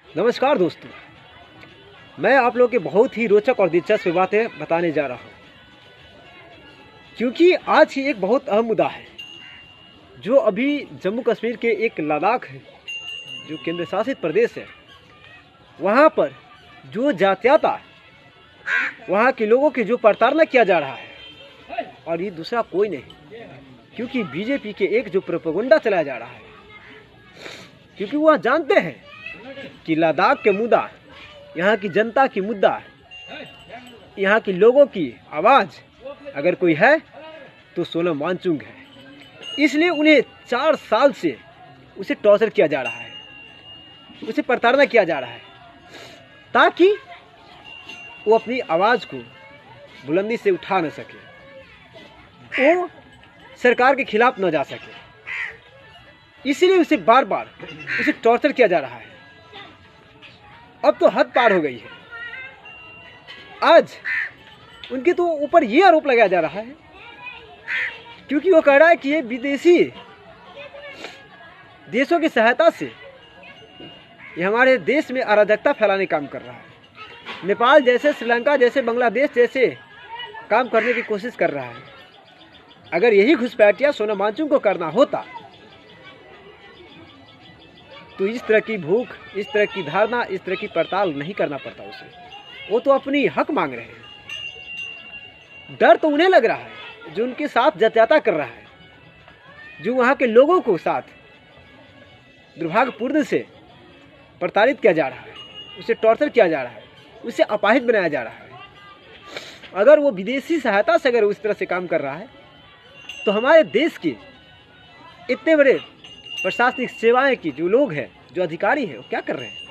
नमस्कार दोस्तों, मैं आप लोगों के बहुत ही रोचक और दिलचस्प बातें बताने जा रहा हूँ, क्योंकि आज ही एक बहुत अहम मुद्दा है जो अभी जम्मू कश्मीर के एक लद्दाख है जो केंद्र शासित प्रदेश है। वहाँ पर जो जातीयता, वहाँ के लोगों की जो प्रताड़ना किया जा रहा है, और ये दूसरा कोई नहीं क्योंकि बीजेपी के एक जो प्रोपेगेंडा चलाया जा रहा है। क्योंकि वह जानते हैं कि लद्दाख के मुद्दा, यहाँ की जनता की मुद्दा, यहाँ के लोगों की आवाज़ अगर कोई है तो सोनम वांगचुक है। इसलिए उन्हें 4 साल से उसे टॉर्चर किया जा रहा है, उसे प्रताड़ना किया जा रहा है, ताकि वो अपनी आवाज़ को बुलंदी से उठा न सके, वो सरकार के खिलाफ न जा सके। इसीलिए उसे बार बार उसे टॉर्चर किया जा रहा है। अब तो हद पार हो गई है। आज उनके तो ऊपर ये आरोप लगाया जा रहा है क्योंकि वो कह रहा है कि ये विदेशी देशों की सहायता से ये हमारे देश में अराजकता फैलाने का काम कर रहा है। नेपाल जैसे, श्रीलंका जैसे, बांग्लादेश जैसे काम करने की कोशिश कर रहा है। अगर यही घुसपैठिया सोनम वांगचुक को करना होता तो इस तरह की भूख, इस तरह की धारणा, इस तरह की पड़ताल नहीं करना पड़ता उसे। वो तो अपनी हक मांग रहे हैं। डर तो उन्हें लग रहा है जो उनके साथ जातीयता कर रहा है, जो वहाँ के लोगों को साथ दुर्भाग्यपूर्ण से प्रताड़ित किया जा रहा है, उसे टॉर्चर किया जा रहा है, उसे अपाहिज बनाया जा रहा है। अगर वो विदेशी सहायता से अगर उस तरह से काम कर रहा है तो हमारे देश के इतने बड़े प्रशासनिक सेवाएं की जो लोग हैं, जो अधिकारी हैं, वो क्या कर रहे हैं?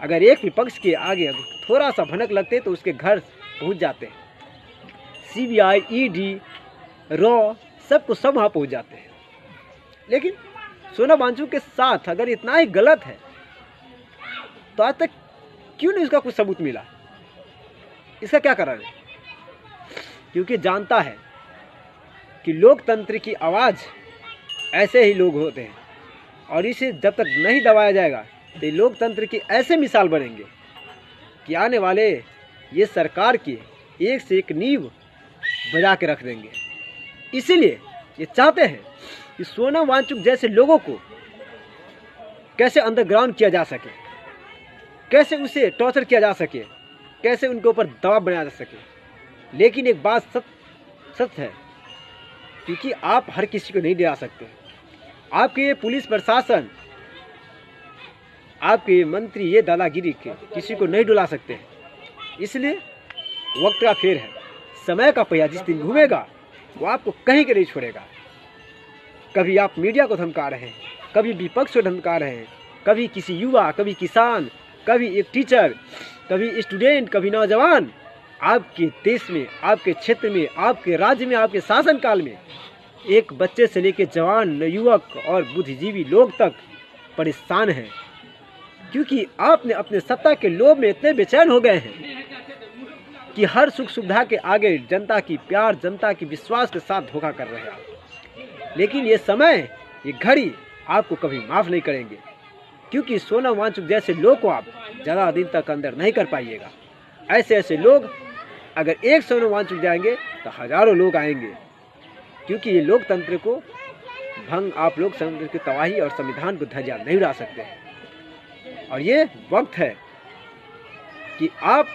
अगर एक विपक्ष के आगे थोड़ा सा भनक लगते तो उसके घर पहुंच जाते हैं। सीबीआई, ईडी, रॉ, सबको सब वहाँ पहुंच जाते हैं। लेकिन सोनम वांगचुक के साथ अगर इतना ही गलत है तो आज तक क्यों नहीं उसका कुछ सबूत मिला? इसका क्या कारण है? क्योंकि जानता है कि लोकतंत्र की आवाज़ ऐसे ही लोग होते हैं, और इसे जब तक नहीं दबाया जाएगा तो लोकतंत्र की ऐसे मिसाल बनेंगे कि आने वाले ये सरकार की एक से एक नींव बजा के रख देंगे। इसीलिए ये चाहते हैं कि सोनम वांगचुक जैसे लोगों को कैसे अंडरग्राउंड किया जा सके, कैसे उसे टॉर्चर किया जा सके, कैसे उनके ऊपर दबाव बनाया जा सके। लेकिन एक बात सच है, क्योंकि आप हर किसी को नहीं डरा सकते। आपके ये पुलिस प्रशासन, आपके मंत्री ये दादागिरी के किसी को नहीं डुला सकते हैं। इसलिए वक्त का फेर है, समय का पहिया जिस दिन घूमेगा वो आपको कहीं के नहीं छोड़ेगा। कभी आप मीडिया को धमका रहे हैं, कभी विपक्ष को धमका रहे हैं, कभी किसी युवा, कभी किसान, कभी एक टीचर, कभी स्टूडेंट, कभी नौजवान। आपके देश में, आपके क्षेत्र में, आपके राज्य में, आपके शासनकाल में एक बच्चे से लेकर जवान, युवक और बुद्धिजीवी लोग तक परेशान हैं, क्योंकि आपने अपने सत्ता के लोभ में इतने बेचैन हो गए हैं कि हर सुख सुविधा के आगे जनता की प्यार, जनता की विश्वास के साथ धोखा कर रहे हैं। लेकिन ये समय, ये घड़ी आपको कभी माफ़ नहीं करेंगे, क्योंकि सोनम वांगचुक जैसे लोग को आप ज़्यादा दिन तक अंदर नहीं कर पाइएगा। ऐसे लोग, अगर एक सोनम वांगचुक जाएंगे तो हज़ारों लोग आएंगे, क्योंकि ये लोकतंत्र को भंग, आप लोकतंत्र की तबाही और संविधान को धज्जियां नहीं उड़ा सकते हैं। और ये वक्त है कि आप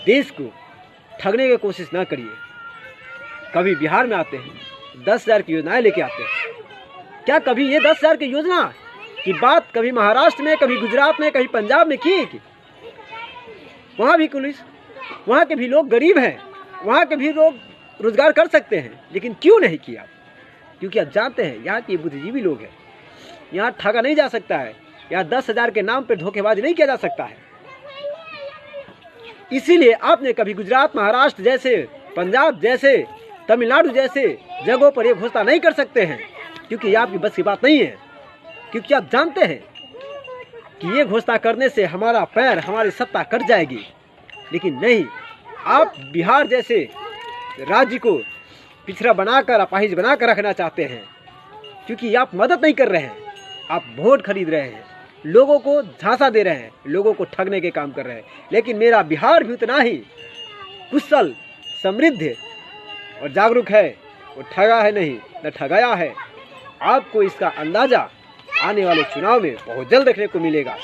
देश को ठगने की कोशिश ना करिए। कभी बिहार में आते हैं 10,000 की योजनाएं लेके आते हैं। क्या कभी ये 10,000 की योजना की बात कभी महाराष्ट्र में, कभी गुजरात में, कभी पंजाब में की? वहाँ भी पुलिस, वहाँ के भी लोग गरीब हैं, वहाँ के भी लोग रोजगार कर सकते हैं, लेकिन क्यों नहीं किया? क्योंकि आप जानते हैं यहाँ के बुद्धिजीवी लोग हैं, यहाँ ठगा नहीं जा सकता है, यहाँ 10,000 के नाम पर धोखेबाजी नहीं किया जा सकता है। इसीलिए आपने कभी गुजरात, महाराष्ट्र जैसे, पंजाब जैसे, तमिलनाडु जैसे जगहों पर ये घोषणा नहीं कर सकते हैं, क्योंकि ये आपकी बस की बात नहीं है। क्योंकि आप जानते हैं कि ये घोषणा करने से हमारा पैर, हमारी सत्ता कट जाएगी। लेकिन नहीं, आप बिहार जैसे राज्य को पिछड़ा बनाकर, अपाहिज बनाकर रखना चाहते हैं, क्योंकि आप मदद नहीं कर रहे हैं, आप वोट खरीद रहे हैं, लोगों को झांसा दे रहे हैं, लोगों को ठगने के काम कर रहे हैं। लेकिन मेरा बिहार भी उतना ही कुशल, समृद्ध और जागरूक है। वो ठगा है नहीं, न ठगाया है। आपको इसका अंदाजा आने वाले चुनाव में बहुत जल्द देखने को मिलेगा,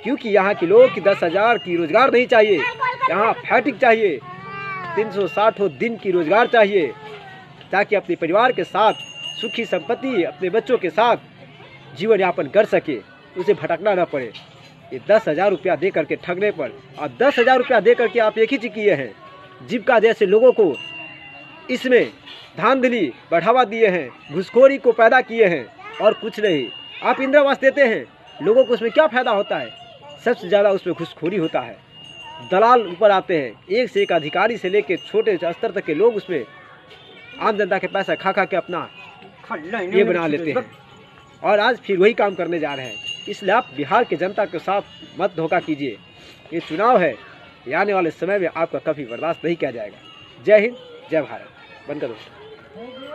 क्योंकि यहाँ के लोगों की 10,000 की रोजगार नहीं चाहिए, यहाँ फैटिक चाहिए, 360 दिन की रोजगार चाहिए, ताकि अपने परिवार के साथ सुखी संपत्ति अपने बच्चों के साथ जीवन यापन कर सके, उसे भटकना न पड़े। ये 10,000 रुपया दे करके ठगने पर, और 10,000 रुपया दे करके आप एक ही चीज किए हैं, जीविका जैसे लोगों को इसमें धांधली बढ़ावा दिए हैं, घुसखोरी को पैदा किए हैं, और कुछ नहीं। आप इंदिरा आवास देते हैं, लोगों को उसमें क्या फायदा होता है? सबसे ज़्यादा उसमें घुसखोरी होता है। दलाल ऊपर आते हैं, एक से एक अधिकारी से लेकर छोटे स्तर तक के लोग उसमें आम जनता के पैसा खा खा के अपना ये बना लेते हैं, और आज फिर वही काम करने जा रहे हैं। इसलिए आप बिहार के जनता के साथ मत धोखा कीजिए। ये चुनाव है, ये आने वाले समय में आपका कभी बर्दाश्त नहीं किया जाएगा। जय हिंद, जय भारत। बनकर दोस्तों।